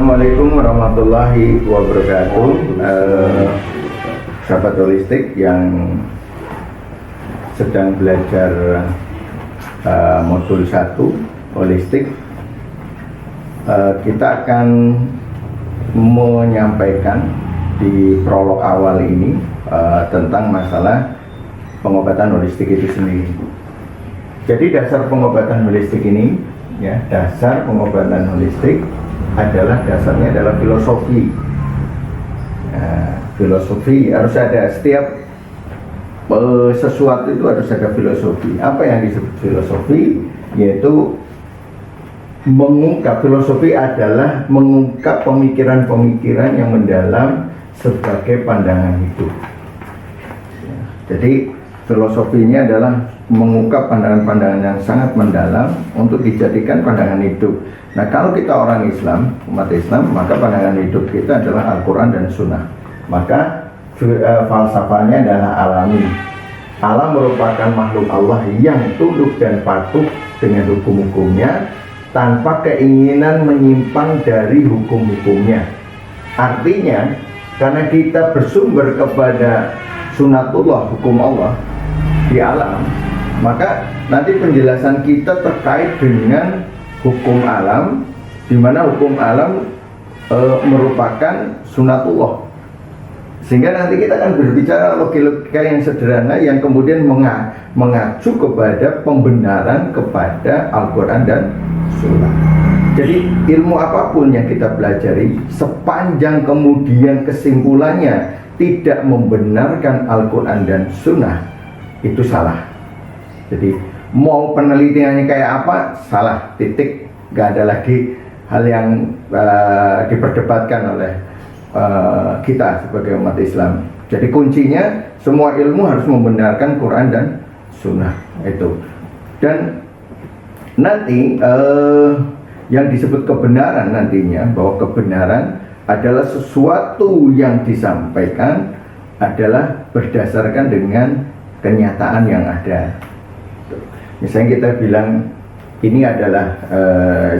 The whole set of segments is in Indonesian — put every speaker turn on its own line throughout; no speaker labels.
Assalamualaikum warahmatullahi wabarakatuh. Sahabat holistik yang sedang belajar modul 1 holistik, kita akan menyampaikan di prolog awal ini tentang masalah pengobatan holistik itu sendiri. Jadi dasar pengobatan holistik ini, ya, dasar pengobatan holistik dasarnya adalah filosofi. Filosofi harus ada, setiap sesuatu itu harus ada filosofi. Apa yang disebut filosofi? Yaitu mengungkap, filosofi adalah mengungkap pemikiran-pemikiran yang mendalam sebagai pandangan hidup. Jadi filosofinya adalah mengungkap pandangan-pandangan yang sangat mendalam untuk dijadikan pandangan hidup. Nah, kalau kita orang Islam, umat Islam, maka pandangan hidup kita adalah Al-Quran dan Sunnah. Maka falsafahnya adalah alami. Alam merupakan makhluk Allah yang tunduk dan patuh dengan hukum-hukumnya tanpa keinginan menyimpang dari hukum-hukumnya. Artinya, karena kita bersumber kepada sunatullah, hukum Allah di alam, maka nanti penjelasan kita terkait dengan hukum alam, di mana hukum alam merupakan sunatullah. Sehingga nanti kita akan berbicara logika yang sederhana yang kemudian mengacu kepada pembenaran kepada Al-Quran dan Sunnah. Jadi ilmu apapun yang kita pelajari, sepanjang kemudian kesimpulannya tidak membenarkan Al-Quran dan Sunnah, itu salah. Jadi mau penelitiannya kayak apa, salah, titik. Gak ada lagi hal yang diperdebatkan oleh kita sebagai umat Islam. Jadi kuncinya semua ilmu harus membenarkan Quran dan Sunnah itu. Dan nanti yang disebut kebenaran nantinya, bahwa kebenaran adalah sesuatu yang disampaikan adalah berdasarkan dengan kenyataan yang ada. Misalnya kita bilang ini adalah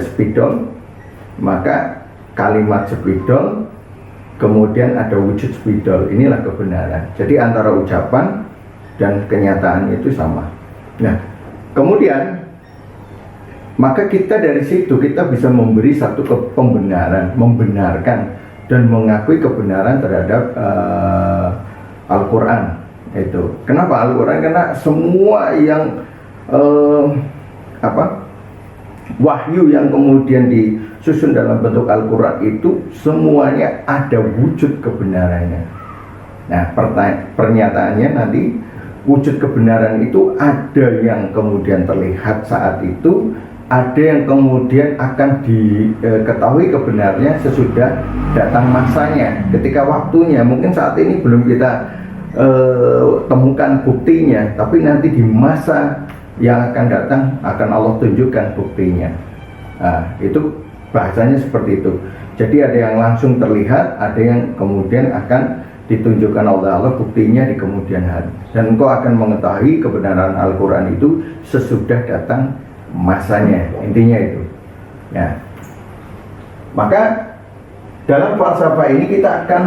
spidol, maka kalimat spidol kemudian ada wujud spidol, inilah kebenaran. Jadi antara ucapan dan kenyataan itu sama. Nah, kemudian maka kita dari situ kita bisa memberi satu pembenaran, membenarkan dan mengakui kebenaran terhadap Al-Quran itu. Kenapa Al-Quran? Karena semua yang wahyu yang kemudian disusun dalam bentuk Al-Quran itu semuanya ada wujud kebenarannya. Nah, pernyataannya nanti wujud kebenaran itu ada yang kemudian terlihat saat itu, ada yang kemudian akan diketahui kebenarannya sesudah datang masanya, ketika waktunya. Mungkin saat ini belum kita temukan buktinya, tapi nanti di masa yang akan datang akan Allah tunjukkan buktinya. Nah, itu bahasanya seperti itu. Jadi ada yang langsung terlihat, ada yang kemudian akan ditunjukkan oleh Allah buktinya di kemudian hari. Dan engkau akan mengetahui kebenaran Al-Quran itu sesudah datang masanya. Intinya itu. Ya. Maka dalam falsafah ini kita akan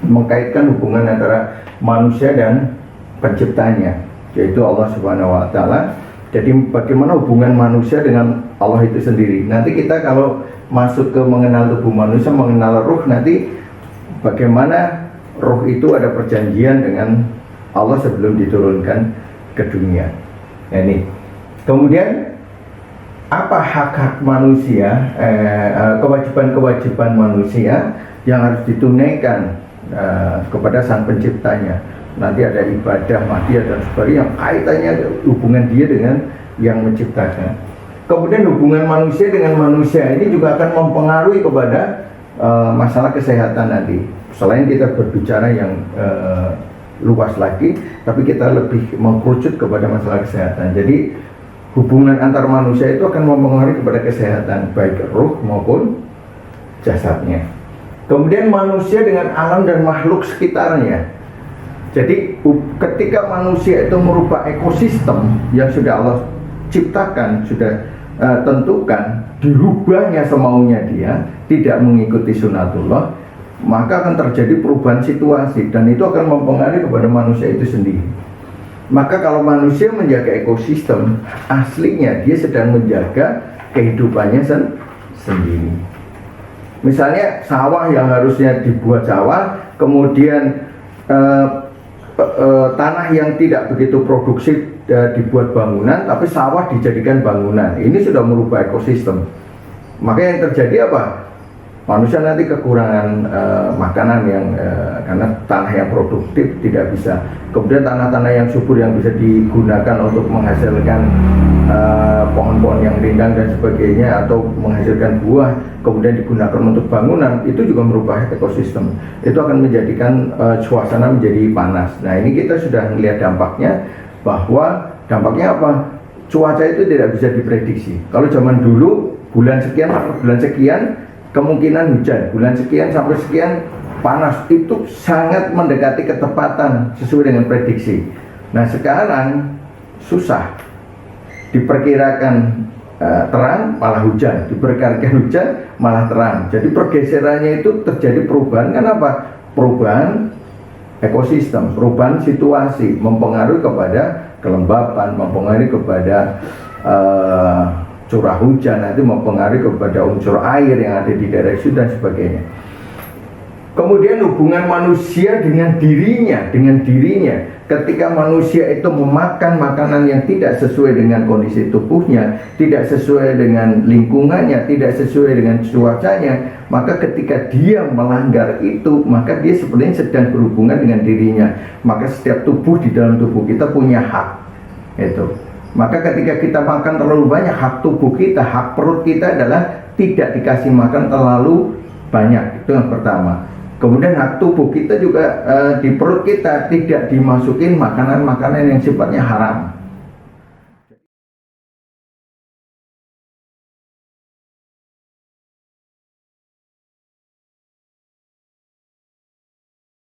mengkaitkan hubungan antara manusia dan penciptanya, yaitu Allah Subhanahu wa Ta'ala. Jadi bagaimana hubungan manusia dengan Allah itu sendiri. Nanti kita kalau masuk ke mengenal tubuh manusia, mengenal ruh, nanti bagaimana ruh itu ada perjanjian dengan Allah sebelum diturunkan ke dunia. Nah, ini. Kemudian apa hak-hak manusia, kewajiban-kewajiban manusia yang harus ditunaikan kepada sang penciptanya. Nanti ada ibadah, mahdiyah dan sebagainya yang kaitannya hubungan dia dengan yang menciptakan. Kemudian hubungan manusia dengan manusia ini juga akan mempengaruhi kepada masalah kesehatan nanti. Selain kita berbicara yang luas lagi, tapi kita lebih mengkerucut kepada masalah kesehatan. Jadi hubungan antar manusia itu akan mempengaruhi kepada kesehatan baik ruh maupun jasadnya. Kemudian manusia dengan alam dan makhluk sekitarnya. Jadi ketika manusia itu merubah ekosistem yang sudah Allah ciptakan, sudah tentukan, dirubahnya semaunya dia, tidak mengikuti sunatullah, maka akan terjadi perubahan situasi dan itu akan mempengaruhi kepada manusia itu sendiri. Maka kalau manusia menjaga ekosistem, aslinya dia sedang menjaga kehidupannya sendiri. Misalnya sawah yang harusnya dibuat sawah, kemudian tanah yang tidak begitu produksi dibuat bangunan, tapi sawah dijadikan bangunan. Ini sudah merubah ekosistem. Maka yang terjadi apa? Manusia nanti kekurangan makanan yang karena tanah yang produktif tidak bisa. Kemudian tanah-tanah yang subur yang bisa digunakan untuk menghasilkan pohon-pohon yang rindang dan sebagainya atau menghasilkan buah, kemudian digunakan untuk bangunan, itu juga merubah ekosistem. Itu akan menjadikan suasana menjadi panas. Nah, ini kita sudah melihat dampaknya, bahwa dampaknya apa? Cuaca itu tidak bisa diprediksi. Kalau zaman dulu bulan sekian sampai bulan sekian kemungkinan hujan, bulan sekian sampai sekian panas, itu sangat mendekati ketepatan sesuai dengan prediksi. Nah, sekarang susah, diperkirakan terang malah hujan, diperkirakan hujan malah terang. Jadi pergeserannya itu terjadi perubahan. Kenapa? Perubahan ekosistem, perubahan situasi mempengaruhi kepada kelembapan, mempengaruhi kepada curah hujan, nanti mempengaruhi kepada unsur air yang ada di daerah itu dan sebagainya. Kemudian hubungan manusia dengan dirinya, ketika manusia itu memakan makanan yang tidak sesuai dengan kondisi tubuhnya, tidak sesuai dengan lingkungannya, tidak sesuai dengan cuacanya, maka ketika dia melanggar itu, maka dia sebenarnya sedang berhubungan dengan dirinya. Maka setiap tubuh di dalam tubuh kita punya hak itu. Maka ketika kita makan terlalu banyak, hak tubuh kita, hak perut kita adalah tidak dikasih makan terlalu banyak. Itu yang pertama. Kemudian hak tubuh kita juga di perut kita tidak dimasukin makanan-makanan yang sifatnya haram.